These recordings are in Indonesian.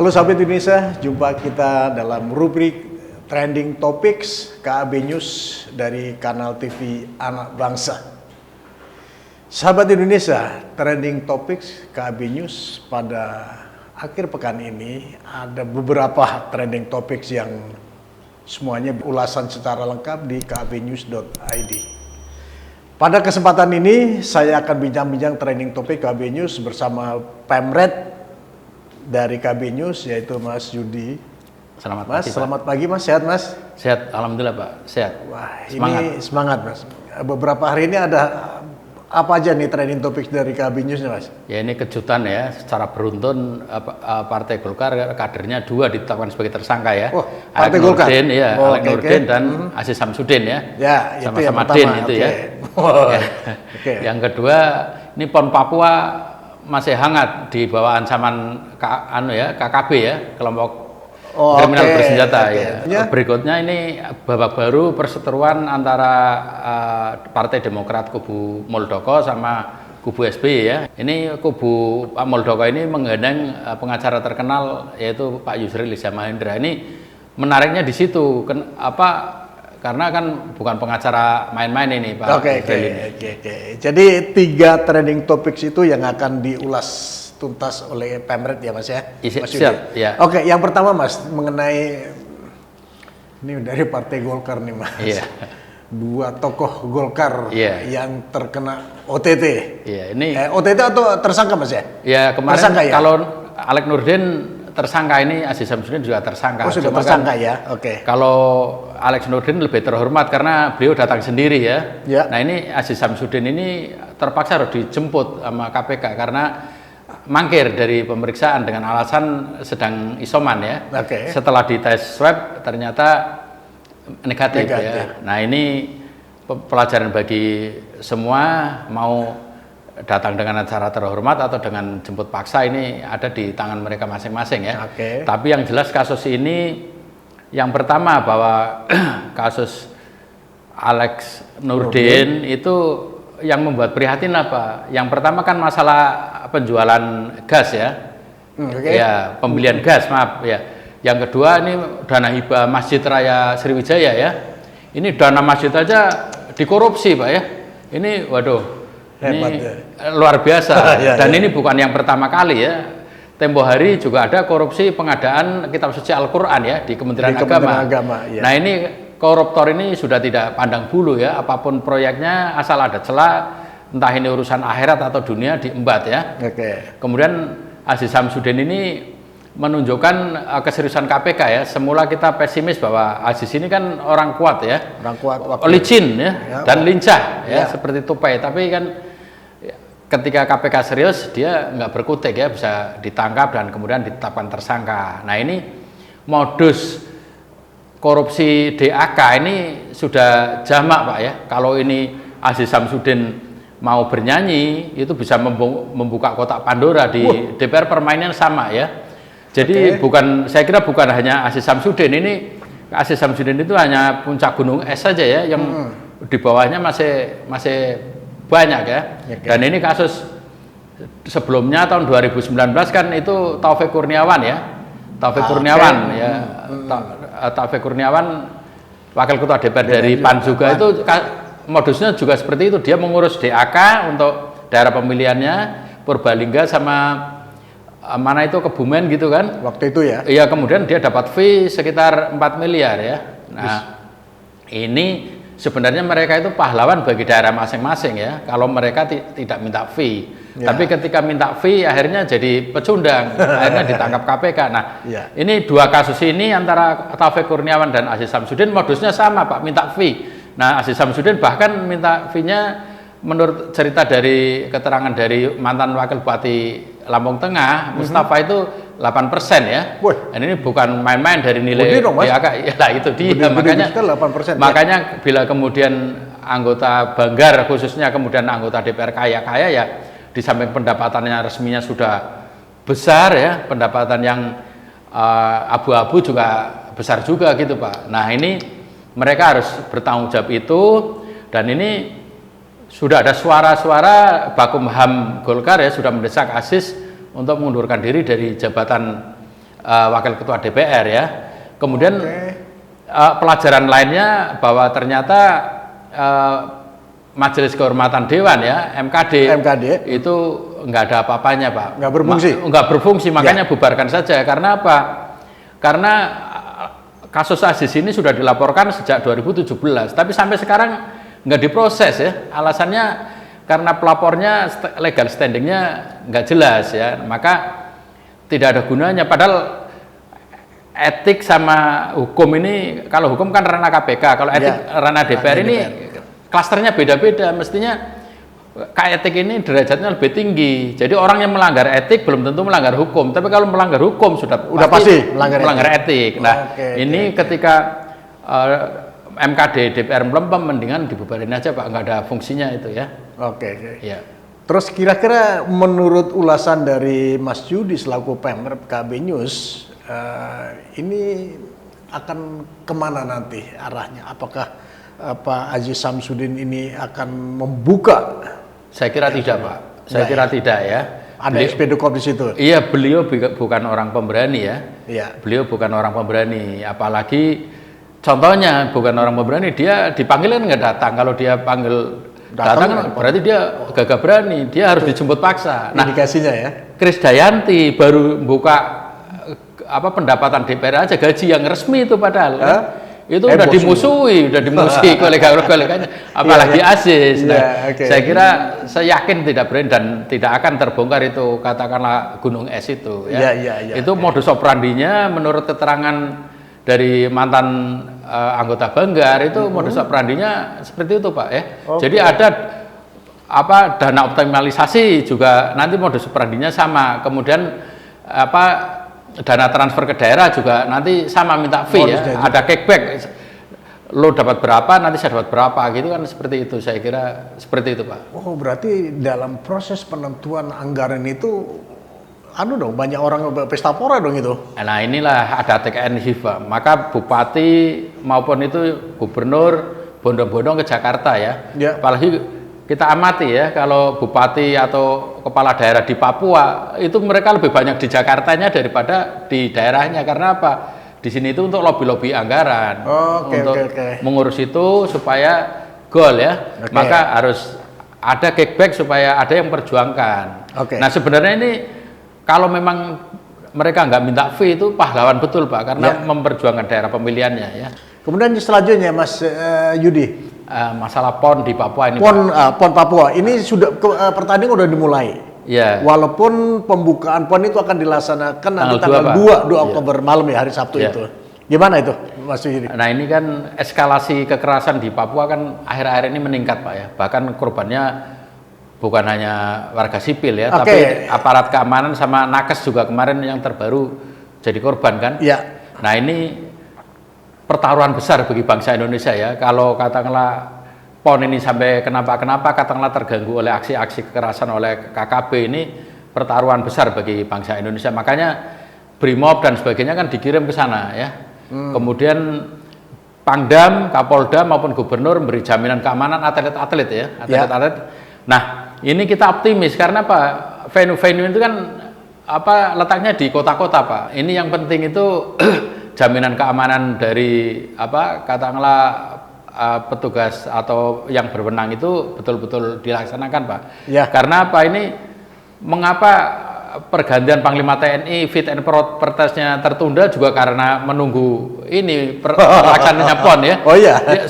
Halo sahabat Indonesia, jumpa kita dalam rubrik Trending Topics KAB News dari kanal TV Anak Bangsa. Sahabat Indonesia, Trending Topics KAB News pada akhir pekan ini ada beberapa trending topics yang semuanya ulasan secara lengkap di kabnews.id. Pada kesempatan ini saya akan bincang-bincang trending topik KB News bersama Pemret dari KB News, yaitu Mas Yudi. Selamat Mas, pagi, Pak. selamat pagi Mas, sehat Mas? Sehat, alhamdulillah Pak, sehat. Wah, Semangat. ini semangat Mas. Beberapa hari ini ada apa aja nih trending topik dari KB News nih Mas? Ya ini kejutan ya, secara beruntun Partai Golkar kadernya 2 ditetapkan sebagai tersangka ya. Oh, Partai Golkar? Nurdin, ya, Oh, Alek Nurdin dan Aziz Samsudin ya. Ya, itu yang sama-sama pertama. Din itu ya. Ya. Oke. Yang kedua, ini PON Papua masih hangat di bawah ancaman KKB ya, kelompok kriminal bersenjata ya. Berikutnya ini babak baru perseteruan antara Partai Demokrat kubu Muldoko sama kubu SBY ya. Ini kubu Pak Muldoko ini menggandeng pengacara terkenal yaitu Pak Yusril Iza Mahendra. Ini menariknya di situ karena kan bukan pengacara main-main ini Pak. Oke. Jadi 3 trending topics itu yang akan diulas tuntas oleh Pemret ya Mas ya? Mas Siap, ya. Oke, yang pertama Mas, mengenai ini dari Partai Golkar nih Mas. Iya. 2 tokoh Golkar yang terkena OTT. Iya, ini OTT atau tersangka Mas ya? Ya, kemarin tersangka, ya? Kalau Alek Nurdin tersangka, ini Aziz Samsudin juga tersangka. Oh, sudah tersangka ya? Oke. Kalau Alex Nurdin lebih terhormat karena beliau datang sendiri ya. Nah ini Aziz Samsudin ini terpaksa harus dijemput sama KPK karena mangkir dari pemeriksaan dengan alasan sedang isoman ya. Setelah dites swab ternyata negatif ya. Nah ini pelajaran bagi semua, mau datang dengan acara terhormat atau dengan jemput paksa ini ada di tangan mereka masing-masing ya. Tapi yang jelas kasus ini yang pertama bahwa kasus Alex Nurdin itu yang membuat prihatin apa? Yang pertama kan masalah penjualan gas ya. Ya, pembelian gas, maaf ya. Yang kedua ini dana hibah Masjid Raya Sriwijaya ya. Ini dana masjid aja dikorupsi Pak ya. Ini waduh. Hebat, ini luar biasa dan ini bukan yang pertama kali ya. Tempo hari juga ada korupsi pengadaan kitab suci Al-Quran ya di Kementerian Agama. Ya. Nah ini koruptor ini sudah tidak pandang bulu ya, apapun proyeknya asal ada celah, entah ini urusan akhirat atau dunia diembat ya. Kemudian Aziz Samsudin ini menunjukkan keseriusan KPK ya. Semula kita pesimis bahwa Aziz ini kan orang kuat ya, licin ya, dan lincah ya, seperti tupai. Tapi kan ketika KPK serius dia nggak berkutik ya, bisa ditangkap dan kemudian ditetapkan tersangka. Nah ini modus korupsi DAK ini sudah jamak Pak ya. Kalau ini Aziz Samsudin mau bernyanyi itu bisa membuka kotak Pandora di DPR, permainan sama ya. Jadi saya kira bukan hanya Aziz Samsudin, ini Aziz Samsudin itu hanya puncak gunung es saja ya, yang di bawahnya masih banyak ya. Dan ini kasus sebelumnya tahun 2019 kan itu Taufik Kurniawan ya. Taufik Kurniawan wakil ketua DPR dari PAN juga, itu modusnya juga seperti itu. Dia mengurus DAK untuk daerah pemilihannya Purbalingga sama mana itu Kebumen gitu kan. Waktu itu ya. Iya, kemudian dia dapat fee sekitar 4 miliar ya. Nah, ini sebenarnya mereka itu pahlawan bagi daerah masing-masing ya, kalau mereka tidak minta fee. Tapi ketika minta fee akhirnya jadi pecundang, akhirnya ditangkap KPK. Nah, ini 2 kasus ini antara Taufik Kurniawan dan Aziz Samsudin modusnya sama Pak, minta fee. Nah, Aziz Samsudin bahkan minta fee-nya menurut cerita dari keterangan dari mantan wakil bupati Lampung Tengah, Mustafa itu 8% ya. Dan ini bukan main-main dari nilai DAK. Ya itu dia, makanya bila kemudian anggota Banggar khususnya kemudian anggota DPR kaya-kaya ya, di samping pendapatannya resminya sudah besar ya, pendapatan yang abu-abu juga besar juga gitu Pak. Nah ini mereka harus bertanggung jawab itu, dan ini sudah ada suara-suara Bakum HAM Golkar ya, sudah mendesak Aziz untuk mengundurkan diri dari jabatan Wakil Ketua DPR ya. Kemudian pelajaran lainnya bahwa ternyata Majelis Kehormatan Dewan ya, MKD itu nggak ada apa-apanya Pak. Nggak berfungsi, makanya bubarkan saja. Karena apa? Karena kasus Aziz ini sudah dilaporkan sejak 2017, tapi sampai sekarang nggak diproses ya. Alasannya karena pelapornya legal standingnya nggak jelas ya, maka tidak ada gunanya. Padahal etik sama hukum ini, kalau hukum kan ranah KPK, kalau etik ranah DPR ini klasternya beda-beda. Mestinya etik ini derajatnya lebih tinggi. Jadi orang yang melanggar etik belum tentu melanggar hukum, tapi kalau melanggar hukum sudah pasti melanggar etik. Nah, ketika MKD DPR melempem, mendingan dibubarin aja Pak, nggak ada fungsinya itu ya. Ya. Terus kira-kira menurut ulasan dari Mas Yudi selaku Pemrep KB News, ini akan kemana nanti arahnya? Apakah Pak Aziz Samsudin ini akan membuka? Saya kira tidak Pak, saya kira tidak ya. Ada spdukop di situ? Iya, beliau bukan orang pemberani ya. Beliau bukan orang pemberani, apalagi contohnya bukan orang pemberani, dia dipanggil kan nggak datang. Kalau dia panggil datang berarti dia gagah berani, dia harus dijemput paksa. Nah, indikasinya ya. Krisdayanti baru buka pendapatan DPR aja, gaji yang resmi itu padahal itu udah dimusuhi kolega-koleganya, apalagi Aziz. Saya kira, saya yakin tidak berani dan tidak akan terbongkar itu, katakanlah gunung es itu ya. Itu modus operandinya menurut keterangan dari mantan anggota Banggar itu modus operandinya seperti itu Pak ya. Jadi ada dana optimalisasi juga nanti modus operandinya sama. Kemudian dana transfer ke daerah juga nanti sama, minta fee ya. Ada kickback. Lo dapat berapa, nanti saya dapat berapa gitu kan, seperti itu. Saya kira seperti itu Pak. Oh, berarti dalam proses penentuan anggaran itu banyak orang pesta pora dong itu. Nah, inilah ada TKN Pak. Maka bupati maupun itu gubernur bondong-bondong ke Jakarta ya. Apalagi kita amati ya, kalau bupati atau kepala daerah di Papua itu mereka lebih banyak di Jakartanya daripada di daerahnya. Karena apa? Di sini itu untuk lobby-lobby anggaran, untuk mengurus itu supaya goal ya. Maka harus ada kickback supaya ada yang perjuangkan. Nah, sebenarnya ini kalau memang mereka nggak minta fee itu pahlawan betul Pak, karena memperjuangkan daerah pemilihannya ya. Kemudian selanjutnya Mas Yudi, masalah PON di Papua ini. PON Papua ini sudah pertandingan udah dimulai. Walaupun pembukaan PON itu akan dilaksanakan nanti tanggal 2 Oktober malam ya, hari Sabtu itu. Gimana itu Mas Yudi? Nah, ini kan eskalasi kekerasan di Papua kan akhir-akhir ini meningkat Pak ya. Bahkan korbannya bukan hanya warga sipil ya, tapi aparat keamanan sama nakes juga kemarin yang terbaru jadi korban kan. Nah, ini pertaruhan besar bagi bangsa Indonesia ya. Kalau katakanlah PON ini sampai kenapa-kenapa, katakanlah terganggu oleh aksi-aksi kekerasan oleh KKB, ini pertaruhan besar bagi bangsa Indonesia. Makanya Brimob dan sebagainya kan dikirim ke sana ya. Kemudian Pangdam, Kapolda maupun Gubernur memberi jaminan keamanan atlet-atlet ya, atlet-atlet. Nah, ini kita optimis karena apa? Venue-venue itu kan letaknya di kota-kota Pak. Ini yang penting itu jaminan keamanan dari katakanlah petugas atau yang berwenang itu betul-betul dilaksanakan Pak. Karena apa? Ini mengapa pergantian Panglima TNI fit and proper testnya tertunda juga karena menunggu ini pelaksanaannya PON ya.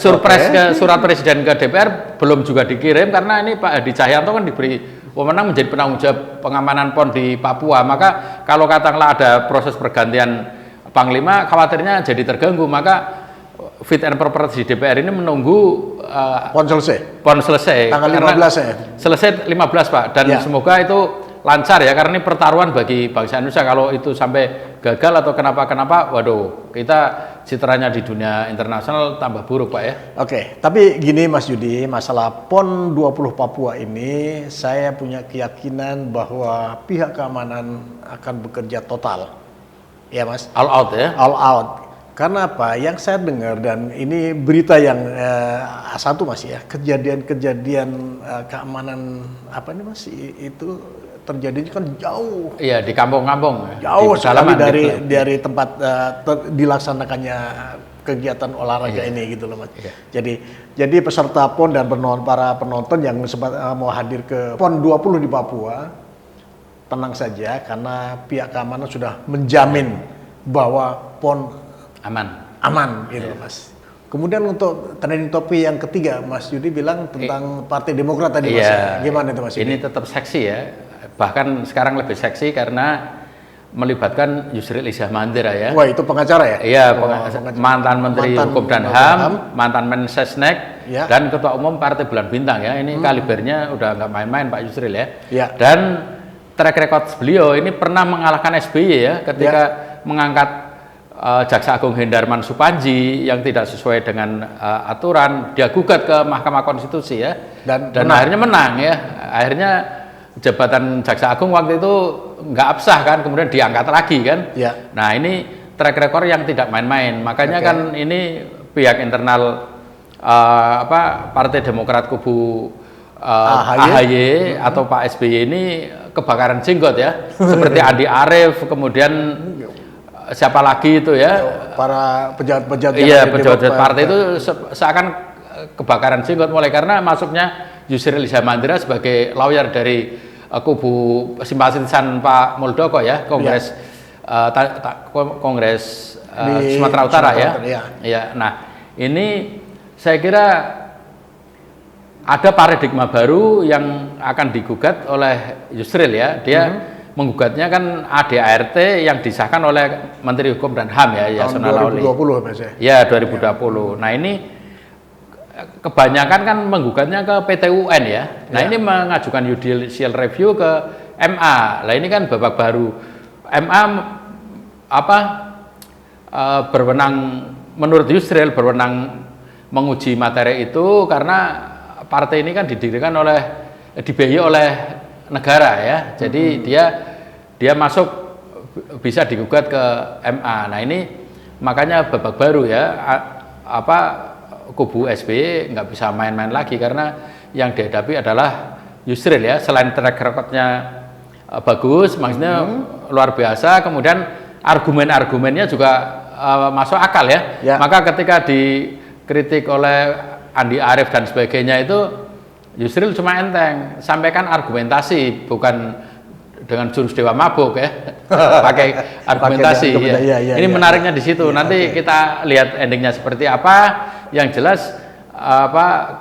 Surprise ke surat Presiden ke DPR belum juga dikirim karena ini Pak Hadi Cahyanto kan diberi wewenang menjadi penanggung jawab pengamanan PON di Papua. Maka kalau katakanlah ada proses pergantian Panglima, khawatirnya jadi terganggu. Maka fit and proper di DPR ini menunggu PON selesai. PON selesai. Tanggal 15 ya. Selesai 15 Pak, dan semoga itu lancar ya, karena ini pertaruhan bagi bangsa Indonesia. Kalau itu sampai gagal atau kenapa-kenapa, waduh, kita citranya di dunia internasional tambah buruk Pak ya. Tapi gini Mas Yudi, masalah PON 20 Papua ini saya punya keyakinan bahwa pihak keamanan akan bekerja total. Ya Mas? All out ya? All out. Karena apa? Yang saya dengar, dan ini berita yang satu Mas ya, kejadian-kejadian keamanan Mas itu terjadinya kan jauh. Iya, di kampung-kampung. Jauh di sekali pedalaman, dari tempat dilaksanakannya kegiatan olahraga ini gitu loh Mas. Iya. Jadi peserta PON dan para penonton yang sempat mau hadir ke PON 20 di Papua, tenang saja karena pihak keamanan sudah menjamin bahwa PON aman gitu Mas. Kemudian untuk trending topik yang ketiga, Mas Yudi bilang tentang Partai Demokrat tadi Mas. Gimana itu Mas Yudi? Ini tetap seksi ya. Bahkan sekarang lebih seksi karena melibatkan Yusril Izzah Mahendra ya. Wah, itu pengacara ya? Iya, mantan Menteri Hukum dan HAM, mantan Mensesnek, dan Ketua Umum Partai Bulan Bintang ya. Ini kalibernya udah nggak main-main Pak Yusril ya. Dan track record beliau ini pernah mengalahkan SBY ya ketika mengangkat Jaksa Agung Hendarman Supanji yang tidak sesuai dengan aturan, dia gugat ke Mahkamah Konstitusi ya. Dan akhirnya menang ya. Akhirnya jabatan Jaksa Agung waktu itu nggak absah kan, kemudian diangkat lagi kan. Nah ini track record yang tidak main-main, makanya kan ini pihak internal Partai Demokrat kubu AHY atau Pak SBY ini kebakaran jenggot ya, seperti Andi Arief, kemudian siapa lagi itu ya, para pejabat-pejabat pejabat partai itu seakan kebakaran jenggot mulai karena masuknya Yusril Izzah Mahendra sebagai lawyer dari kubu simpatisan Pak Muldoko ya, Kongres Kongres Sumatera Utara ya. Nah, ini saya kira ada paradigma baru yang akan digugat oleh Yusril ya. Dia menggugatnya kan ADART yang disahkan oleh Menteri Hukum dan HAM ya, Yasona Lawli. 2020 Mas ya. Ya, 2020. Nah, ini kebanyakan kan menggugatnya ke PT UN ya. Nah ini mengajukan judicial review ke MA. Nah ini kan babak baru. MA berwenang menurut Yusril berwenang menguji materi itu karena partai ini kan didirikan dibiayai oleh negara ya. Jadi dia masuk bisa digugat ke MA. Nah ini makanya babak baru ya. Kubu SBY nggak bisa main-main lagi karena yang dihadapi adalah Yusril ya. Selain track recordnya bagus, maksudnya luar biasa, kemudian argumen-argumennya juga masuk akal ya. Maka ketika dikritik oleh Andi Arief dan sebagainya itu Yusril cuma enteng, sampaikan argumentasi, bukan dengan jurus dewa mabuk ya, pakai argumentasi. Ini menariknya di situ. Nanti kita lihat endingnya seperti apa. Yang jelas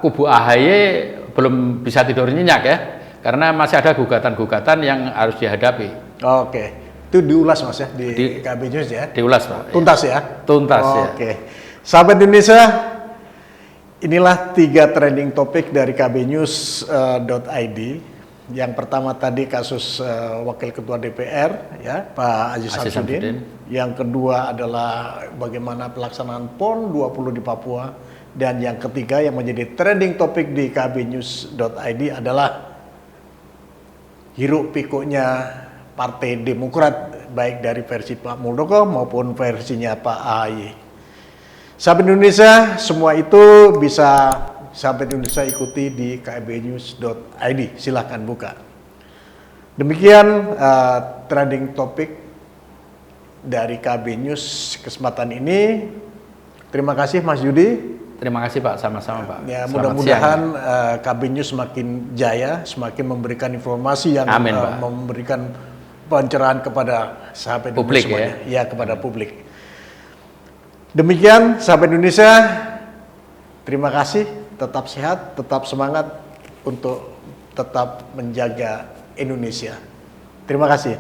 kubu AHY belum bisa tidur nyenyak ya, karena masih ada gugatan-gugatan yang harus dihadapi. Oke, itu diulas Mas ya di KB News ya? Diulas Pak. Tuntas ya? Tuntas ya. Oke, sahabat Indonesia, inilah 3 trending topik dari kbnews.id. Yang pertama tadi kasus Wakil Ketua DPR ya Pak Aziz Samsudin. Yang kedua adalah bagaimana pelaksanaan PON 20 di Papua. Dan yang ketiga yang menjadi trending topik di kbnews.id adalah hiruk pikuknya Partai Demokrat, baik dari versi Pak Muldoko maupun versinya Pak AHY. Sahabat Indonesia, semua itu bisa sahabat Indonesia ikuti di kbnews.id. Silahkan buka. Demikian trending topik dari KB News kesempatan ini. Terima kasih Mas Yudi. Terima kasih Pak, sama-sama Pak. Ya, mudah-mudahan KB News semakin jaya, semakin memberikan informasi yang memberikan pencerahan kepada sahabat publik Indonesia semuanya. Ya, kepada publik. Demikian sahabat Indonesia. Terima kasih, tetap sehat, tetap semangat untuk tetap menjaga Indonesia. Terima kasih.